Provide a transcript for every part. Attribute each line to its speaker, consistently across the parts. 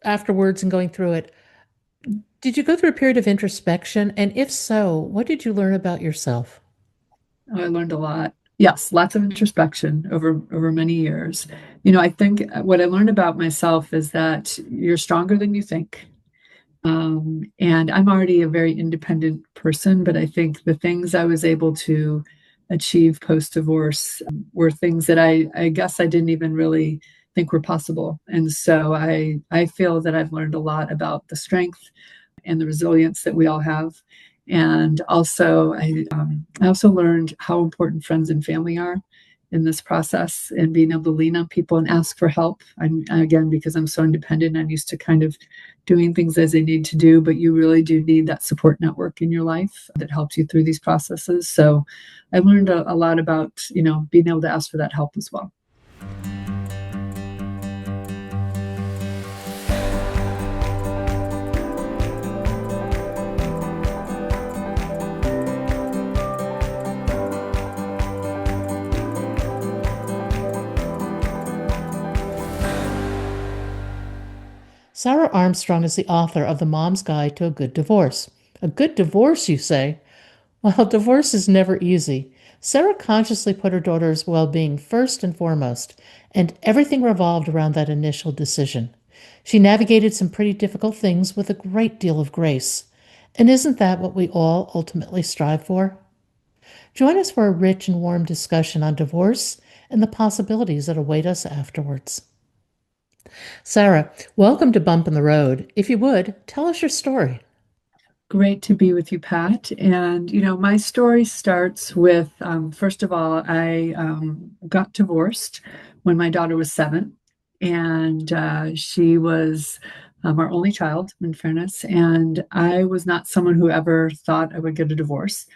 Speaker 1: afterwards and going through it, did you go through a period of introspection? And if so, what did you learn about yourself?
Speaker 2: Oh, I learned a lot. Yes, lots of introspection over many years. I think what I learned about myself is that you're stronger than you think. And I'm already a very independent person, but I think the things I was able to achieve post divorce were things that I guess I didn't even really think were possible. And so I feel that I've learned a lot about the strength and the resilience that we all have. And also, I also learned how important friends and family are in this process and being able to lean on people and ask for help. Again, because I'm so independent, I'm used to kind of doing things as they need to do, but you really do need that support network in your life that helps you through these processes. So I learned a lot about, being able to ask for that help as well.
Speaker 1: Sarah Armstrong is the author of The Mom's Guide to a Good Divorce. A good divorce, you say? Well, divorce is never easy. Sarah consciously put her daughter's well being first and foremost, and everything revolved around that initial decision. She navigated some pretty difficult things with a great deal of grace. And isn't that what we all ultimately strive for? Join us for a rich and warm discussion on divorce and the possibilities that await us afterwards. Sarah, welcome to Bump in the Road. If you would, tell us your story.
Speaker 2: Great to be with you, Pat. And, my story starts with first of all, I got divorced when my daughter was 7. And she was our only child, in fairness. And I was not someone who ever thought I would get a divorce.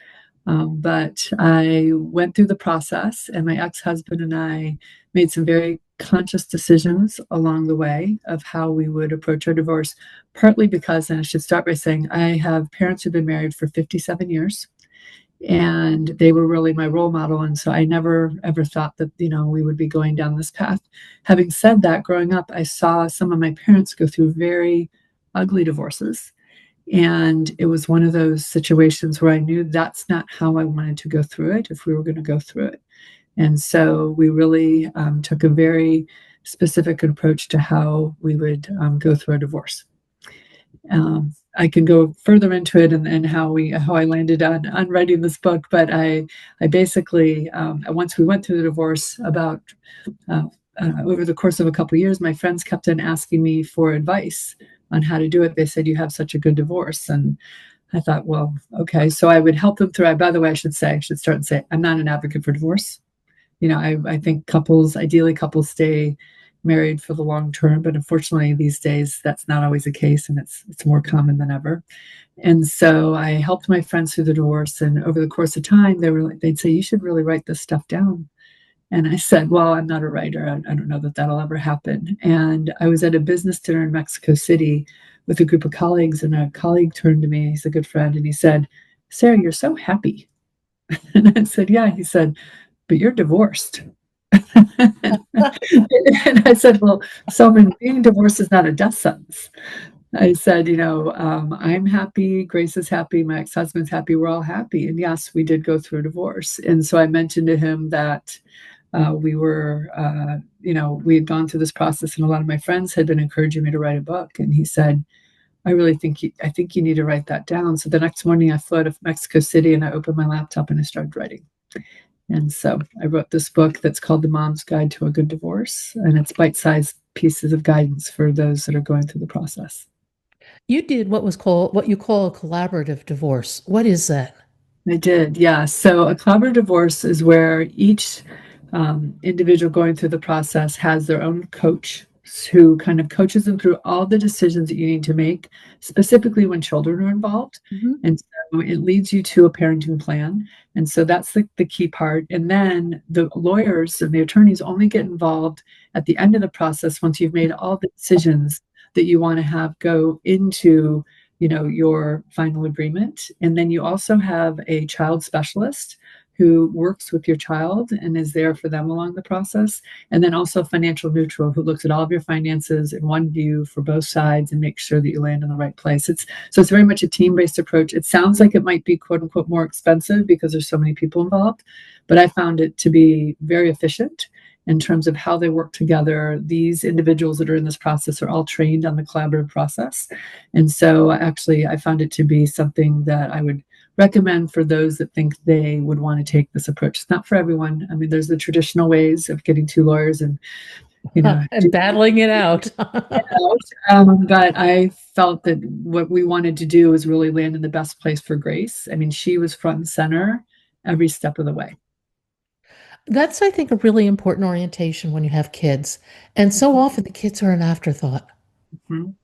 Speaker 2: But I went through the process, and my ex husband and I made some very conscious decisions along the way of how we would approach our divorce, partly because, and I should start by saying, I have parents who've been married for 57 years. And they were really my role model. And so I never ever thought that, we would be going down this path. Having said that, growing up, I saw some of my parents go through very ugly divorces. And it was one of those situations where I knew that's not how I wanted to go through it if we were going to go through it. And so we really took a very specific approach to how we would go through a divorce. I can go further into it and how I landed on writing this book, but I basically once we went through the divorce about uh, over the course of a couple of years, my friends kept on asking me for advice on how to do it. They said, "You have such a good divorce," and I thought, well, okay. So I would help them through it. By the way, I should start and say, I'm not an advocate for divorce. I think ideally couples stay married for the long term, but unfortunately these days that's not always the case, and it's more common than ever. And so I helped my friends through the divorce, and over the course of time, they'd say, "You should really write this stuff down." And I said, "Well, I'm not a writer. I don't know that that'll ever happen." And I was at a business dinner in Mexico City with a group of colleagues, and a colleague turned to me, he's a good friend, and he said, "Sarah, you're so happy." And I said, "Yeah." He said, "But you're divorced." And I said, "Well, so being divorced is not a death sentence." I said, I'm happy, Grace is happy, my ex-husband's happy, we're all happy. And yes, we did go through a divorce. And so I mentioned to him that we had gone through this process, and a lot of my friends had been encouraging me to write a book. And he said, I think you need to write that down. So the next morning I flew out of Mexico City, and I opened my laptop and I started writing. And so I wrote this book that's called The Mom's Guide to a Good Divorce, and it's bite-sized pieces of guidance for those that are going through the process.
Speaker 1: You did what you call a collaborative divorce. What is that?
Speaker 2: I did, yeah. So a collaborative divorce is where each individual going through the process has their own coach who kind of coaches them through all the decisions that you need to make, specifically when children are involved.
Speaker 1: Mhm.
Speaker 2: And so it leads you to a parenting plan. And so that's the key part. And then the lawyers and the attorneys only get involved at the end of the process once you've made all the decisions that you want to have go into your final agreement. And then you also have a child specialist who works with your child and is there for them along the process. And then also financial neutral, who looks at all of your finances in one view for both sides and makes sure that you land in the right place. It's very much a team-based approach. It sounds like it might be quote unquote more expensive because there's so many people involved, but I found it to be very efficient in terms of how they work together. These individuals that are in this process are all trained on the collaborative process. And so actually, I found it to be something that I would recommend for those that think they would want to take this approach. It's not for everyone. I mean, there's the traditional ways of getting two lawyers and,
Speaker 1: And battling it out.
Speaker 2: but I felt that what we wanted to do was really land in the best place for Grace. I mean, she was front and center every step of the way.
Speaker 1: That's, I think, a really important orientation when you have kids. And so often the kids are an afterthought.
Speaker 2: Mhm.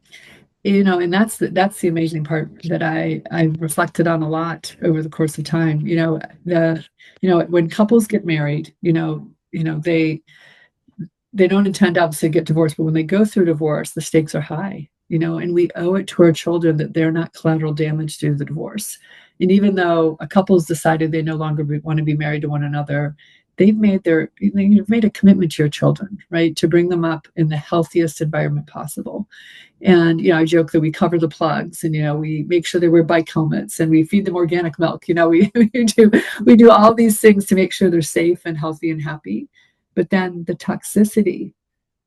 Speaker 2: And that's the amazing part that I reflected on a lot over the course of time. When couples get married, they don't intend to obviously get divorced, but when they go through divorce, the stakes are high, and we owe it to our children that they're not collateral damage through the divorce. And even though a couple's decided they no longer want to be married to one another, you've made a commitment to your children, right? To bring them up in the healthiest environment possible. And, I joke that we cover the plugs and, we make sure they wear bike helmets and we feed them organic milk. We do all these things to make sure they're safe and healthy and happy. But then the toxicity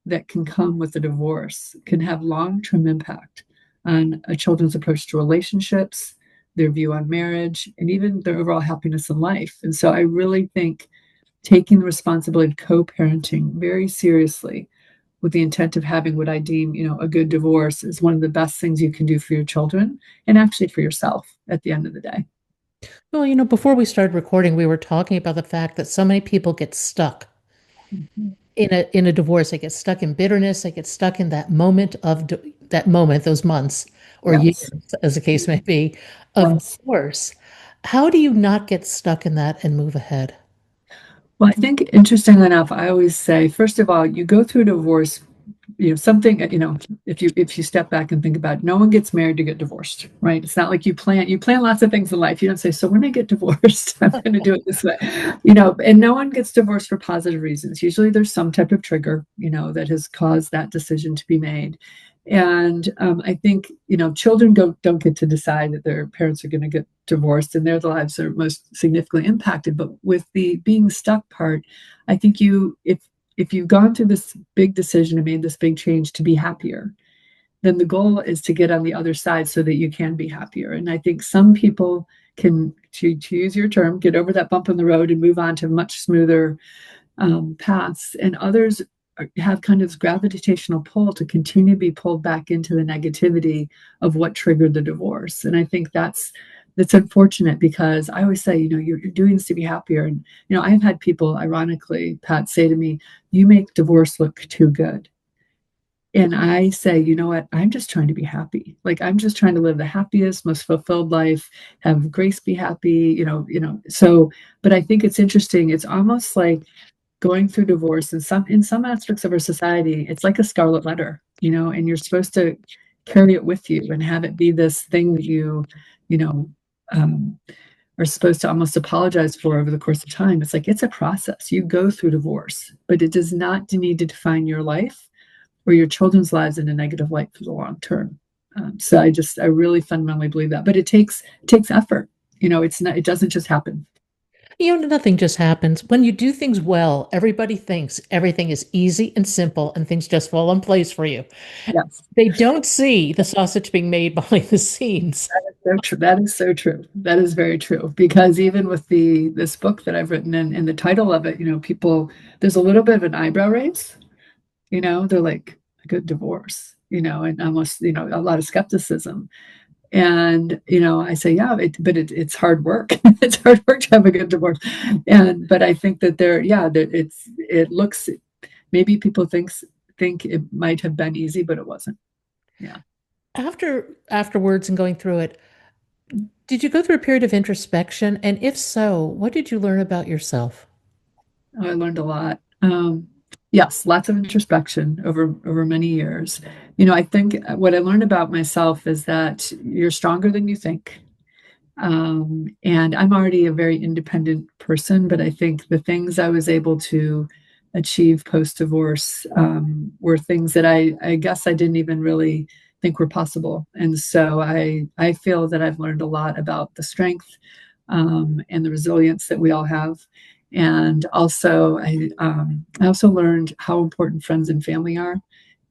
Speaker 2: that can come with a divorce can have long-term impact on a children's approach to relationships, their view on marriage, and even their overall happiness in life. And so I really think taking the responsibility of co-parenting very seriously with the intent of having what I deem, a good divorce is one of the best things you can do for your children and actually for yourself at the end of the day.
Speaker 1: Well, before we started recording, we were talking about the fact that so many people get stuck
Speaker 2: Mhm.
Speaker 1: in a divorce. They get stuck in bitterness. They get stuck in that moment that moment, those months or years,
Speaker 2: Yes.
Speaker 1: as the case may be, of
Speaker 2: Yes.
Speaker 1: divorce. How do you not get stuck in that and move ahead?
Speaker 2: Well, I think interestingly enough, I always say, first of all, you go through a divorce, something, if you step back and think about it, no one gets married to get divorced, right? It's not like you plan lots of things in life. You don't say, so when I get divorced, I'm going to do it this way, and no one gets divorced for positive reasons. Usually there's some type of trigger, that has caused that decision to be made. And I think, children don't get to decide that their parents are going to get divorced and their lives are most significantly impacted. But with the being stuck part, I think if you've gone through this big decision and made this big change to be happier, then the goal is to get on the other side so that you can be happier. And I think some people can, to use your term, get over that bump in the road and move on to much smoother paths, and others have kind of this gravitational pull to continue to be pulled back into the negativity of what triggered the divorce. And I think that's unfortunate because I always say, you're doing this to be happier. And, I've had people, ironically, Pat, say to me, you make divorce look too good. And I say, you know what? I'm just trying to be happy. Like I'm just trying to live the happiest, most fulfilled life, have Grace be happy, So, but I think it's interesting. It's almost like going through divorce in some aspects of our society, it's like a scarlet letter, and you're supposed to carry it with you and have it be this thing that you know, um, are supposed to almost apologize for over the course of time. It's like it's a process. You go through divorce, but it does not need to define your life or your children's lives in a negative light for the long term. So I really fundamentally believe that, but it takes effort. It doesn't just happen.
Speaker 1: Nothing just happens. When you do things well, everybody thinks everything is easy and simple and things just fall in place for you.
Speaker 2: Yes.
Speaker 1: They don't see the sausage being made behind the scenes.
Speaker 2: So true. That is so true. That is very true. Because even with this book that I've written and the title of it, people, there's a little bit of an eyebrow raise. They're like a good divorce, and almost, a lot of skepticism. And I say, yeah, but it's hard work. It's hard work to have a good divorce. But I think that that it looks, maybe people think it might have been easy, but it wasn't. Yeah.
Speaker 1: Afterwards and going through it, did you go through a period of introspection? And if so, what did you learn about yourself?
Speaker 2: Oh, I learned a lot. Yes, lots of introspection over many years. I think what I learned about myself is that you're stronger than you think. And I'm already a very independent person, but I think the things I was able to achieve post divorce were things that I guess I didn't even really think were possible. And so I feel that I've learned a lot about the strength and the resilience that we all have. And also, I also learned how important friends and family are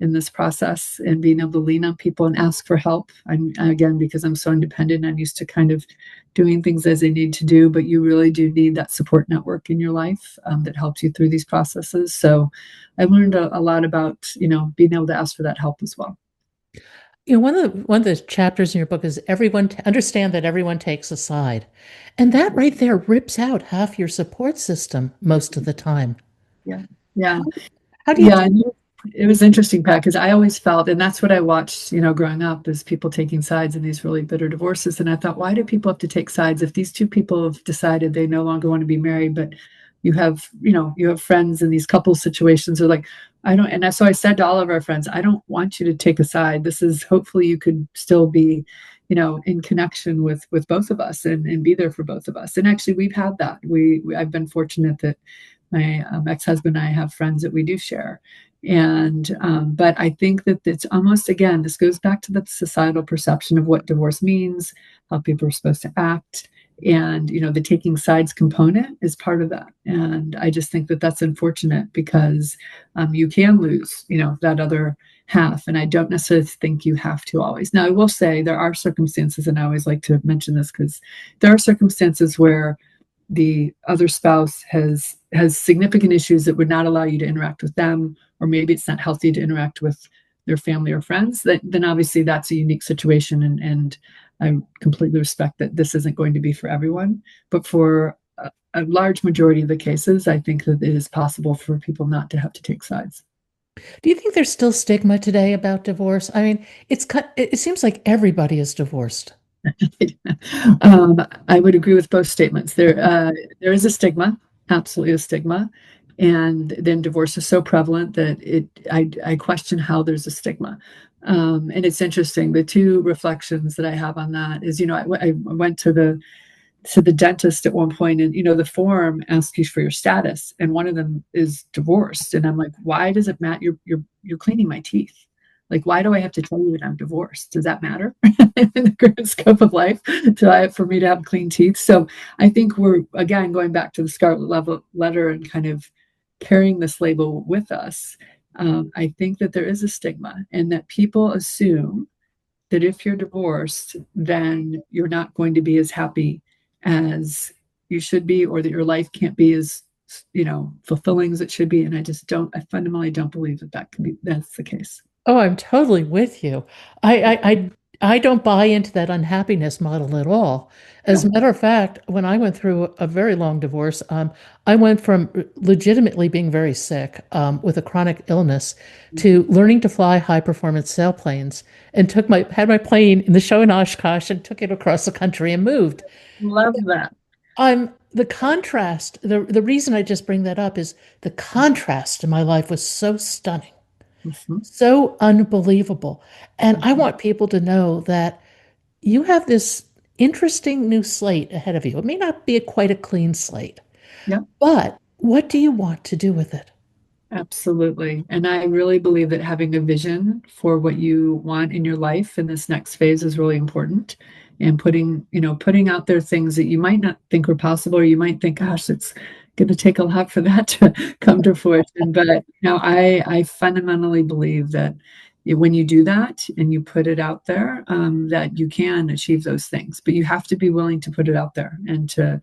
Speaker 2: in this process, and being able to lean on people and ask for help. I'm again, because I'm so independent, I'm used to kind of doing things as they need to do, but you really do need that support network in your life that helps you through these processes. So I learned a lot about, being able to ask for that help as well.
Speaker 1: One of the chapters in your book is everyone understand that everyone takes a side. And that right there rips out half your support system most of the time.
Speaker 2: Yeah. Yeah.
Speaker 1: How do you
Speaker 2: Yeah. It was interesting, Pat, because I always felt, and that's what I watched, growing up, is people taking sides in these really bitter divorces. And I thought, why do people have to take sides if these two people have decided they no longer want to be married? But you have friends in these couple situations are like, I don't, and so I said to all of our friends, I don't want you to take a side. This is hopefully you could still be, in connection with both of us and be there for both of us. And actually, we've had that. I've been fortunate that my ex-husband and I have friends that we do share. And but I think that it's almost, again, this goes back to the societal perception of what divorce means, how people are supposed to act, and the taking sides component is part of that. And I just think that that's unfortunate because you can lose that other half, and I don't necessarily think you have to always. Now I will say there are circumstances, and I always like to mention this because there are circumstances where the other spouse has significant issues that would not allow you to interact with them, or maybe it's not healthy to interact with their family or friends, then obviously that's a unique situation, and I completely respect that this isn't going to be for everyone. But for a large majority of the cases, I think that it is possible for people not to have to take sides.
Speaker 1: do you think there's still stigma today about divorce? I mean, it seems like everybody is divorced.
Speaker 2: I would agree with both statements. There is a stigma, absolutely a stigma, and then divorce is so prevalent that I question how there's a stigma. And it's interesting. The two reflections that I have on that is, I went to the dentist at one point, and the form asks you for your status, and one of them is divorced, and I'm like, why does it matter? You're cleaning my teeth. Like, why do I have to tell you that I'm divorced? Does that matter in the grand scope of life for me to have clean teeth? So I think we're, again, going back to the scarlet letter and kind of carrying this label with us. I think that there is a stigma, and that people assume that if you're divorced, then you're not going to be as happy as you should be, or that your life can't be as fulfilling as it should be. And I fundamentally don't believe that's the case.
Speaker 1: Oh, I'm totally with you. I don't buy into that unhappiness model at all. As a
Speaker 2: No.
Speaker 1: matter of fact, when I went through a very long divorce, I went from legitimately being very sick with a chronic illness to learning to fly high performance sailplanes and had my plane in the show in Oshkosh and took it across the country and moved.
Speaker 2: Love that.
Speaker 1: The contrast, the reason I just bring that up is the contrast in my life was so stunning,
Speaker 2: Mhm.
Speaker 1: so unbelievable. And I
Speaker 2: Mhm.
Speaker 1: want people to know that you have this interesting new slate ahead of you. It may not be quite a clean slate,
Speaker 2: Yep,
Speaker 1: but what do you want to do with it?
Speaker 2: absolutely. And I really believe that having a vision for what you want in your life in this next phase is really important. And putting out there things that you might not think are possible, or you might think, gosh, it's going to take a lot for that to come to fruition. But I fundamentally believe that when you do that and you put it out there, that you can achieve those things. But you have to be willing to put it out there and to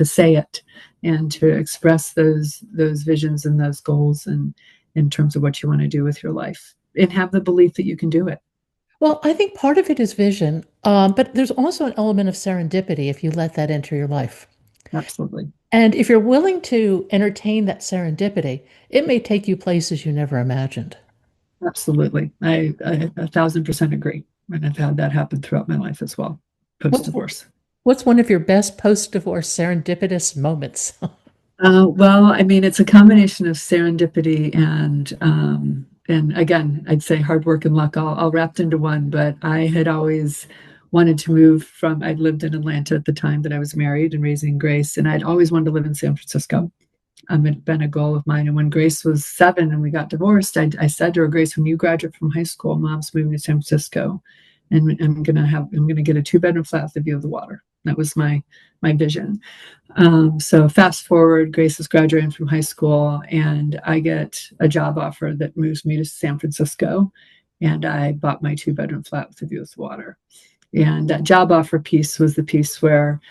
Speaker 2: say it and to express those visions and those goals, and in terms of what you want to do with your life, and have the belief that you can do it.
Speaker 1: Well, I think part of it is vision, but there's also an element of serendipity if you let that enter your life.
Speaker 2: Absolutely.
Speaker 1: And if you're willing to entertain that serendipity, it may take you places you never imagined.
Speaker 2: Absolutely. I 1,000% agree. And I've had that happen throughout my life as well, post
Speaker 1: What's
Speaker 2: divorce.
Speaker 1: what's one of your best post-divorce serendipitous moments?
Speaker 2: Well, I mean, it's a combination of serendipity and again, I'd say hard work and luck all wrapped into one. But I had always wanted to move from, I'd lived in Atlanta at the time that I was married and raising Grace, and I'd always wanted to live in San Francisco. It been a goal of mine. And when Grace was 7 and we got divorced, I said to her, Grace, when you graduate from high school, Mom's moving to San Francisco, and I'm gonna get a 2-bedroom flat with a view of the water. That was my vision. So fast forward, Grace is graduating from high school, and I get a job offer that moves me to San Francisco, and I bought my 2-bedroom flat with a view of the water. And that job offer piece was the piece where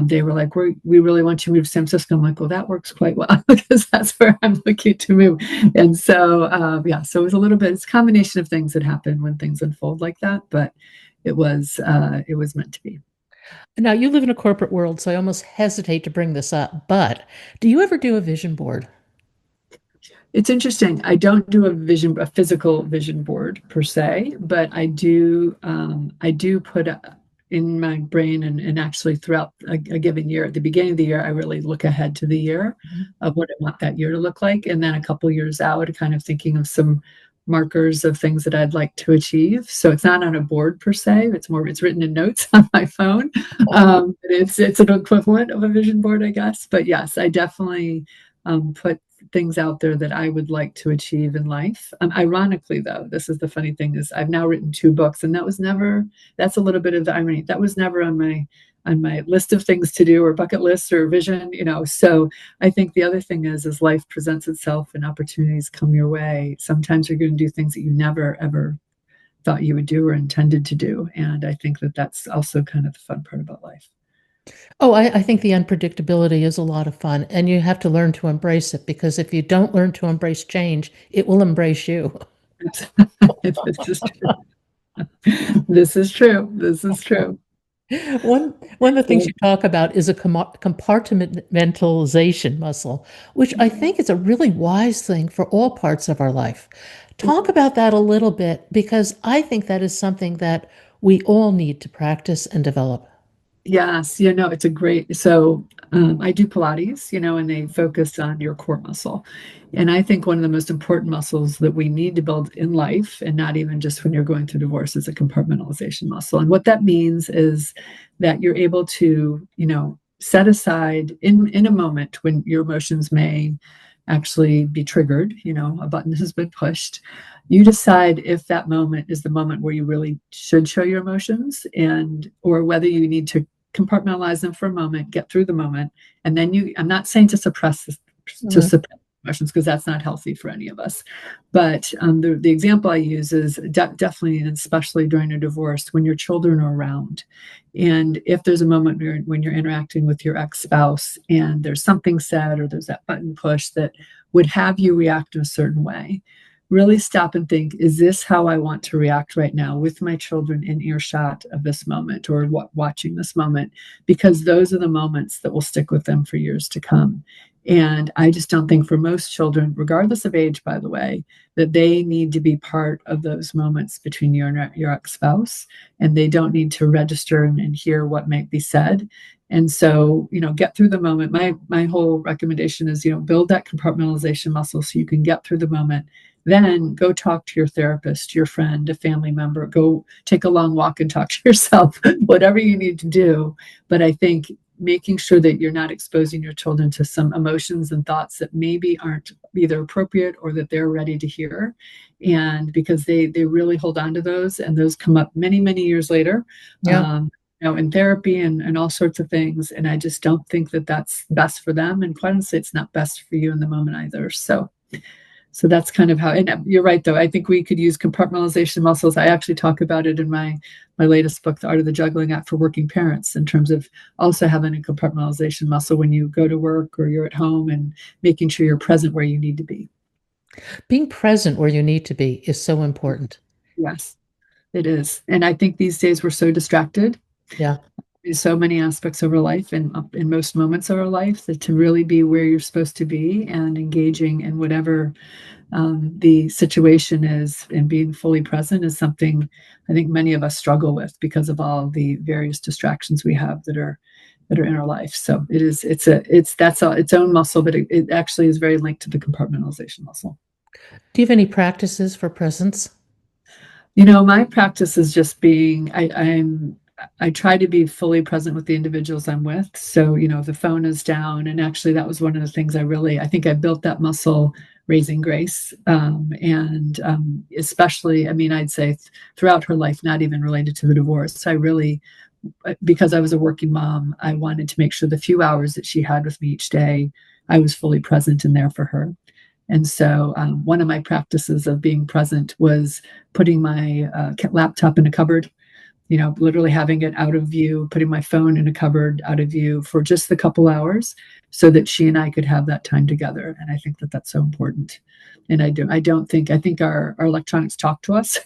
Speaker 2: they were like, we really want you to move to San Francisco. I'm like, well, that works quite well because that's where I'm looking to move. And so, yeah, so it was a little bit, it's a combination of things that happen when things unfold like that, but it was meant to be.
Speaker 1: Now, you live in a corporate world, so I almost hesitate to bring this up, but do you ever do a vision board?
Speaker 2: It's interesting. I don't do a physical vision board per se, but I do put in my brain and actually throughout a given year, at the beginning of the year, I really look ahead to the year
Speaker 1: Mhm.
Speaker 2: of what I want that year to look like. And then a couple years out, kind of thinking of some markers of things that I'd like to achieve. So it's not on a board per se. It's written in notes on my phone. It's an equivalent of a vision board, I guess. But yes, I definitely put things out there that I would like to achieve in life. Ironically, though, this is the funny thing is I've now written 2 books, and that's a little bit of the irony. That was never on my list of things to do or bucket list or vision, So I think the other thing is as life presents itself and opportunities come your way, sometimes you're going to do things that you never ever thought you would do or intended to do. And I think that that's also kind of the fun part about life.
Speaker 1: Oh, I think the unpredictability is a lot of fun, and you have to learn to embrace it because if you don't learn to embrace change, it will embrace you.
Speaker 2: This is true. This is true. This is true.
Speaker 1: One of the things you talk about is a compartmentalization muscle, which I think is a really wise thing for all parts of our life. Talk about that a little bit because I think that is something that we all need to practice and develop.
Speaker 2: Yes, it's a great. So I do Pilates, and they focus on your core muscle. And I think one of the most important muscles that we need to build in life, and not even just when you're going through divorce, is a compartmentalization muscle. And what that means is that you're able to, set aside in a moment when your emotions may actually be triggered, a button has been pushed. You decide if that moment is the moment where you really should show your emotions or whether you need to compartmentalize them for a moment, get through the moment, and then I'm not saying to to
Speaker 1: Mhm.
Speaker 2: suppress emotions because that's not healthy for any of us. But the example I use is definitely and especially during a divorce when your children are around. And if there's a moment when you're interacting with your ex-spouse and there's something said or there's that button push that would have you react in a certain way, really stop and think, is this how I want to react right now with my children in earshot of this moment or watching this moment? Because those are the moments that will stick with them for years to come. And I just don't think for most children, regardless of age, by the way, that they need to be part of those moments between you and your ex-spouse, and they don't need to register and hear what might be said. And so, get through the moment. My whole recommendation is, build that compartmentalization muscle so you can get through the moment. Then go talk to your therapist, your friend, a family member, go take a long walk and talk to yourself, whatever you need to do. But I think making sure that you're not exposing your children to some emotions and thoughts that maybe aren't either appropriate or that they're ready to hear. And because they really hold on to those and those come up many, many years later.
Speaker 1: Yeah.
Speaker 2: Um, in therapy and all sorts of things. And I just don't think that that's best for them. And quite honestly, it's not best for you in the moment either. So that's kind of how, and you're right, though. I think we could use compartmentalization muscles. I actually talk about it in my latest book, The Art of the Juggling Act for Working Parents, in terms of also having a compartmentalization muscle when you go to work or you're at home and making sure you're present where you need to be.
Speaker 1: Being present where you need to be is so important.
Speaker 2: Yes, it is. And I think these days we're so distracted
Speaker 1: Yeah.
Speaker 2: in so many aspects of our life and in most moments of our life that to really be where you're supposed to be and engaging in whatever the situation is and being fully present is something I think many of us struggle with because of all the various distractions we have that are in our life. So that's its own muscle, but it actually is very linked to the compartmentalization muscle.
Speaker 1: Do you have any practices for presence?
Speaker 2: My practice is just being. I try to be fully present with the individuals I'm with. So, if the phone is down, and actually that was one of the things I think I built that muscle raising Grace. And especially, I mean, I'd say throughout her life, not even related to the divorce, I really, because I was a working mom, I wanted to make sure the few hours that she had with me each day, I was fully present and there for her. And so, one of my practices of being present was putting my laptop in a cupboard, literally having it out of view, putting my phone in a cupboard out of view for just a couple hours so that she and I could have that time together. And I think that that's so important. And I think our electronics talk to us,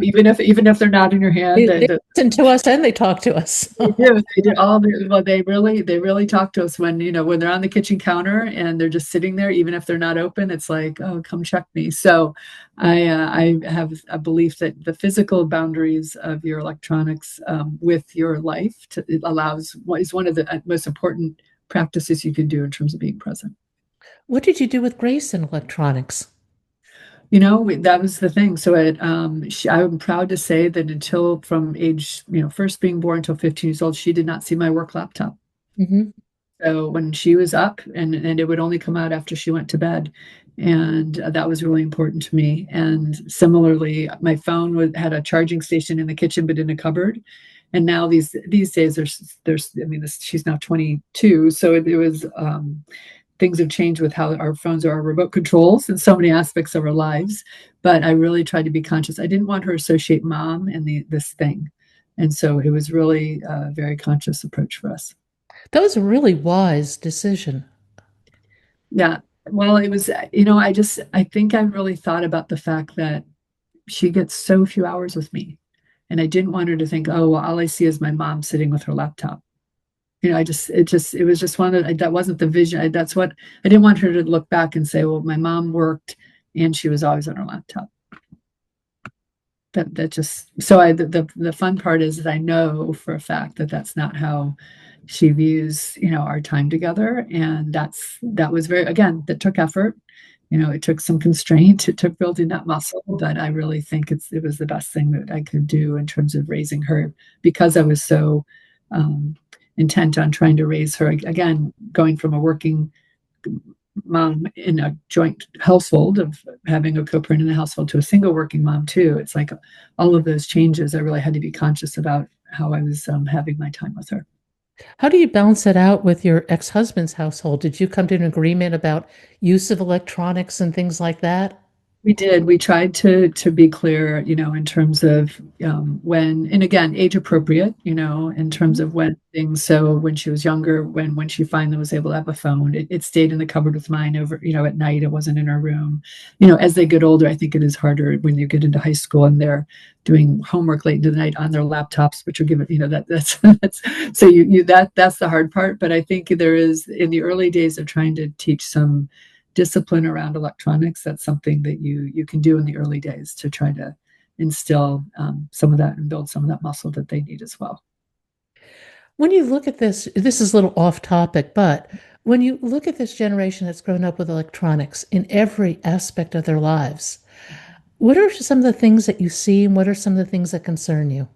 Speaker 2: even if they're not in your hand.
Speaker 1: They listen to us and they talk to us.
Speaker 2: They do. They do all the, well, they really talk to us when they're on the kitchen counter and they're just sitting there, even if they're not open, it's like, oh, come check me. So I have a belief that the physical boundaries of your electronics with your life it allows is one of the most important practices you can do in terms of being present.
Speaker 1: What did you do with Grace in electronics?
Speaker 2: That was the thing. So I'm proud to say that until from age, first being born until 15 years old, she did not see my work laptop.
Speaker 1: Hmm.
Speaker 2: So when she was up, and it would only come out after she went to bed, and that was really important to me. And similarly, my phone had a charging station in the kitchen, but in a cupboard. And now these days, there's I mean, she's now 22, so it was things have changed with how our phones are our remote controls in so many aspects of our lives. But I really tried to be conscious. I didn't want her to associate mom and this thing, and so it was really a very conscious approach for us.
Speaker 1: That was a really wise decision.
Speaker 2: Yeah. Well, it was, I think I really thought about the fact that she gets so few hours with me. And I didn't want her to think, oh, well, all I see is my mom sitting with her laptop. It was just one of that wasn't the vision. That's what I didn't want her to look back and say, well, my mom worked and she was always on her laptop. That just, so the fun part is that I know for a fact that that's not how she views, our time together. And that was very, again, that took effort. It took some constraint, it took building that muscle, but I really think it was the best thing that I could do in terms of raising her, because I was so intent on trying to raise her, again, going from a working mom in a joint household of having a co-parent in the household to a single working mom too. It's like all of those changes, I really had to be conscious about how I was having my time with her.
Speaker 1: How do you balance it out with your ex-husband's household? Did you come to an agreement about use of electronics and things like that?
Speaker 2: We did. We tried to be clear, in terms of when, and again, age appropriate, in terms of when things. So when she was younger, when she finally was able to have a phone, it stayed in the cupboard with mine over, at night. It wasn't in her room. As they get older, I think it is harder when you get into high school and they're doing homework late into the night on their laptops, which are given, that's so that's the hard part. But I think there is, in the early days of trying to teach some discipline around electronics, that's something that you can do in the early days to try to instill some of that and build some of that muscle that they need as well.
Speaker 1: When you look at this is a little off topic, but when you look at this generation that's grown up with electronics in every aspect of their lives, what are some of the things that you see and what are some of the things that concern you?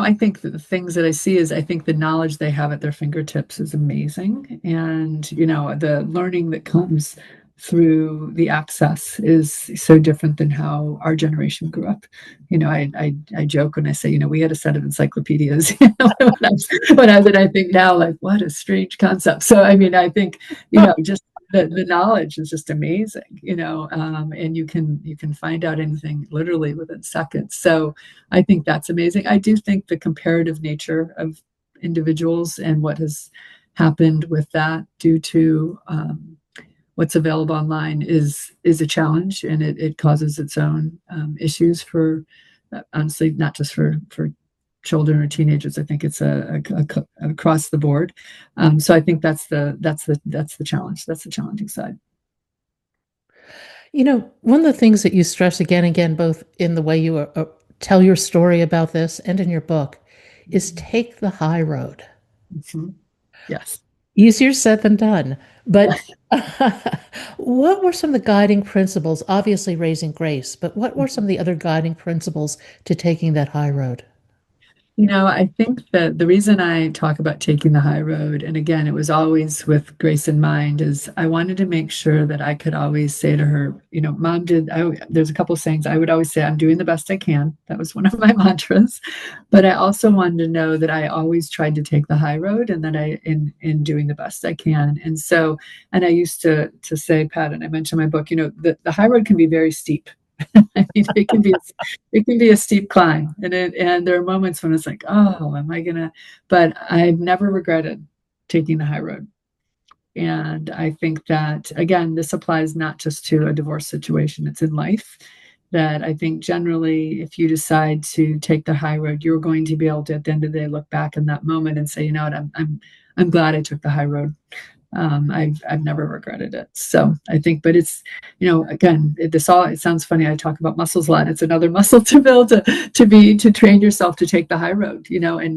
Speaker 2: I think that the things that I see is I think the knowledge they have at their fingertips is amazing. And, the learning that comes through the access is so different than how our generation grew up. I joke when I say, we had a set of encyclopedias, and I think now, like, what a strange concept. So, I mean, I think, just the knowledge is just amazing, and you can find out anything literally within seconds. So I think that's amazing. I do think the comparative nature of individuals and what has happened with that due to what's available online is a challenge, and it causes its own issues for honestly not just for children or teenagers. I think it's across the board. So I think that's the challenge. That's the challenging side.
Speaker 1: One of the things that you stress again and again, both in the way you tell your story about this and in your book, is take the high road.
Speaker 2: Mhm. Yes.
Speaker 1: Easier said than done. But what were some of the guiding principles? Obviously, raising grace, but what were some of the other guiding principles to taking that high road?
Speaker 2: I think that the reason I talk about taking the high road, and again, it was always with grace in mind, is I wanted to make sure that I could always say to her, Mom there's a couple of sayings I would always say, I'm doing the best I can. That was one of my mantras. But I also wanted to know that I always tried to take the high road and that in doing the best I can. And so, and I used to say, Pat, and I mentioned in my book, the high road can be very steep. I mean, it can be a steep climb, and there are moments when it's like, oh, am I gonna? But I've never regretted taking the high road, and I think that again, this applies not just to a divorce situation; it's in life. That I think generally, if you decide to take the high road, you're going to be able to, at the end of the day, look back in that moment and say, you know what, I'm glad I took the high road. I've never regretted it. So I think, but it's, again, it sounds funny. I talk about muscles a lot. It's another muscle to build to train yourself to take the high road, you know, um,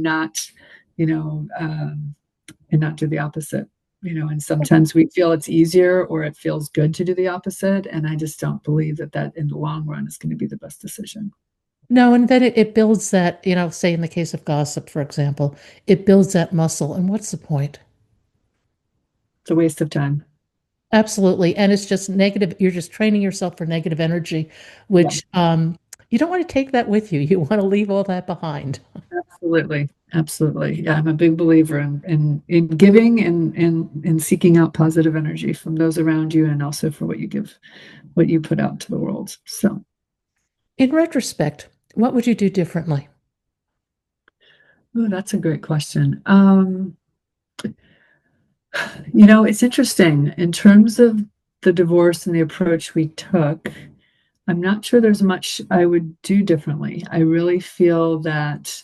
Speaker 2: and not do the opposite, and sometimes we feel it's easier or it feels good to do the opposite. And I just don't believe that in the long run is going to be the best decision.
Speaker 1: No, and then it builds that, say in the case of gossip, for example, it builds that muscle. And what's the point?
Speaker 2: It's a waste of time.
Speaker 1: Absolutely. And it's just negative. You're just training yourself for negative energy,
Speaker 2: Yeah,
Speaker 1: which you don't want to take that with you. You want to leave all that behind.
Speaker 2: absolutely. Absolutely. Yeah, I'm a big believer in giving and seeking out positive energy from those around you and also for what you put out to the world. So,
Speaker 1: In retrospect, what would you do differently?
Speaker 2: ooh, that's a great question. It's interesting in terms of the divorce and the approach we took. I'm not sure there's much I would do differently. I really feel that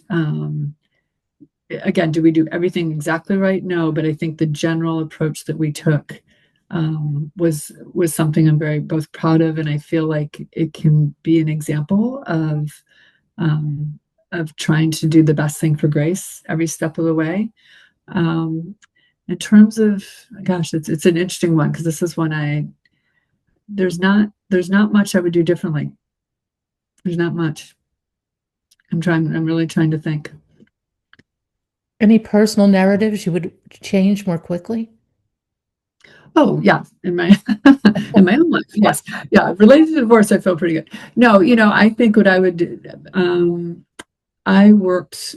Speaker 2: again, do we do everything exactly right? No, but I think the general approach that we took was something I'm very both proud of, and I feel like it can be an example um, of trying to do the best thing for Grace every step of the way. Um, in terms of, gosh, it's an interesting one because this is one there's not much I would do differently. There's not much. I'm really trying to think.
Speaker 1: Any personal narratives you would change more quickly?
Speaker 2: Oh yeah, in my in my own life, yes, yeah. Related to divorce, I feel pretty good. No, I think what I would do. I worked.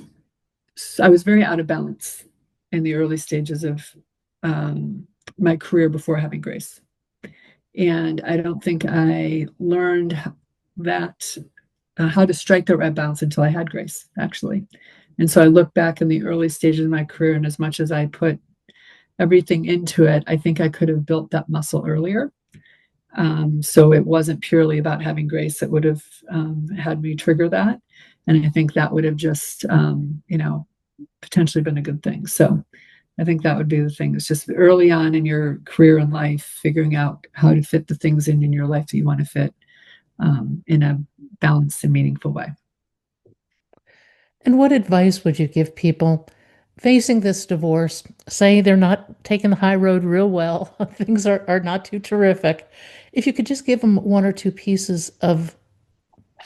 Speaker 2: I was very out of balance in the early stages of my career before having Grace, and I don't think I learned that how to strike the right balance until I had Grace, actually. And so I look back in the early stages of my career, and as much as I put everything into it, I think I could have built that muscle earlier. So it wasn't purely about having Grace that would have had me trigger that. And I think that would have just, potentially been a good thing. So I think that would be the thing. It's just early on in your career and life, figuring out how to fit the things in your life that you want to fit in a balanced and meaningful way.
Speaker 1: And what advice would you give people facing this divorce? Say they're not taking the high road real well, things are not too terrific. If you could just give them one or two pieces of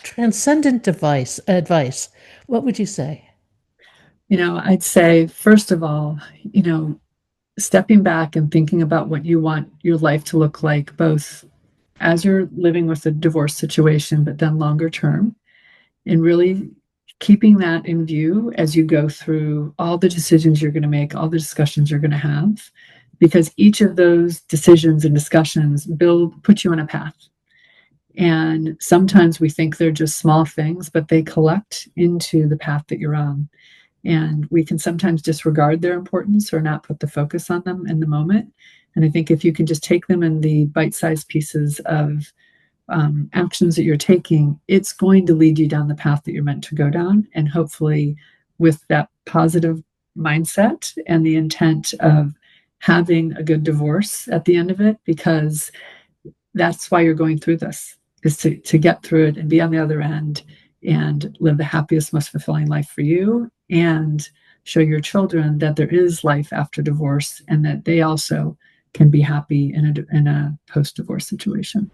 Speaker 1: transcendent advice, what would you say?
Speaker 2: I'd say, first of all, stepping back and thinking about what you want your life to look like, both as you're living with a divorce situation, but then longer term, and really keeping that in view as you go through all the decisions you're going to make, all the discussions you're going to have, because each of those decisions and discussions put you on a path. And sometimes we think they're just small things, but they collect into the path that you're on. And we can sometimes disregard their importance or not put the focus on them in the moment. And I think if you can just take them in the bite-sized pieces of actions that you're taking, it's going to lead you down the path that you're meant to go down. And hopefully, with that positive mindset and the intent of having a good divorce at the end of it, because that's why you're going through this, is to get through it and be on the other end and live the happiest, most fulfilling life for you and show your children that there is life after divorce and that they also can be happy in a post-divorce situation.